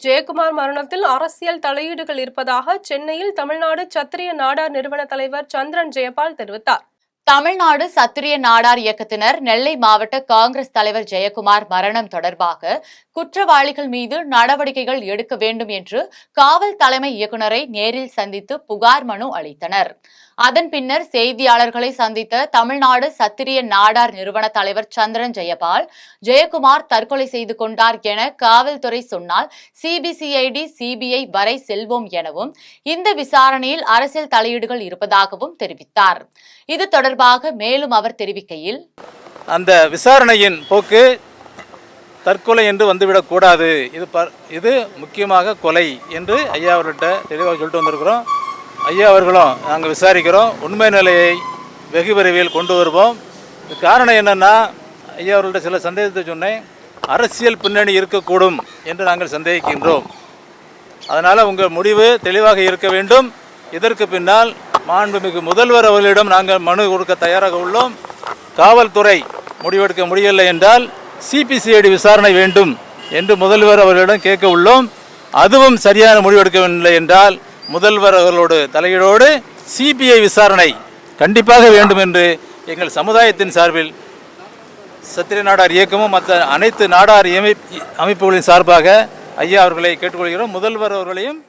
ஜெயக்குமார் மரணத்தில் அரசியல் தலையீடுகள் இருப்பதாக சென்னையில் தமிழ்நாடு சத்திரிய நாடார் நிறுவன தலைவர் சந்திரன் ஜெயபால் தெரிவித்தார். தமிழ்நாடு சத்திரிய நாடார் இயக்கத்தினர் நெல்லை மாவட்ட காங்கிரஸ் தலைவர் ஜெயக்குமார் மரணம் தொடர்பாக குற்றவாளிகள் மீது நடவடிக்கைகள் எடுக்க வேண்டும் என்று காவல் தலைமை இயக்குநரை நேரில் சந்தித்து புகார் மனு அளித்தனர். அதன் பின்னர் செய்தியாளர்களை சந்தித்த தமிழ்நாடு சத்திரிய நாடார் நிறுவன தலைவர் சந்திரன் ஜெயபால், ஜெயக்குமார் தற்கொலை செய்து கொண்டார் என காவல்துறை சொன்னால் சிபிசிஐடி, சிபிஐ வரை செல்வோம் எனவும் இந்த விசாரணையில் அரசியல் தலையீடுகள் இருப்பதாகவும் தெரிவித்தார். இது தொடர்பாக மேலும் அவர் தெரிவிக்கையில், அந்த விசாரணையின் போக்கு தற்கொலை என்று வந்துவிடக்கூடாது, இது முக்கியமாக கொலை என்று ஐயா அவர்கிட்ட தெளிவாக சொல்லிட்டு வந்திருக்கிறோம். ஐயா அவர்களும் நாங்கள் விசாரிக்கிறோம், உண்மை நிலையை வெகு விரைவில் கொண்டு வருவோம். காரணம் என்னென்னா, ஐயா அவர்கள்ட்ட சில சந்தேகத்தை சொன்னேன். அரசியல் பின்னணி இருக்கக்கூடும் என்று நாங்கள் சந்தேகிக்கின்றோம். அதனால் உங்கள் முடிவு தெளிவாக இருக்க வேண்டும். இதற்கு பின்னால் மாண்புமிகு முதல்வர் அவர்களிடம் நாங்கள் மனு கொடுக்க தயாராக உள்ளோம். காவல்துறை முடிவெடுக்க முடியவில்லை என்றால் சிபிசிஐடி விசாரணை வேண்டும் என்று முதல்வர் அவர்களிடம் கேட்க உள்ளோம். அதுவும் சரியான முடிவெடுக்கவில்லை என்றால் முதல்வர் அவர்களோடு தலையீடோடு சிபிஐ விசாரணை கண்டிப்பாக வேண்டும் என்று எங்கள் சமுதாயத்தின் சார்பில் சத்திரிய நாடார் இயக்கமும் மற்ற அனைத்து நாடார் அமைப்புகளின் சார்பாக ஐயா அவர்களை கேட்டுக்கொள்கிறோம். முதல்வர் அவர்களையும்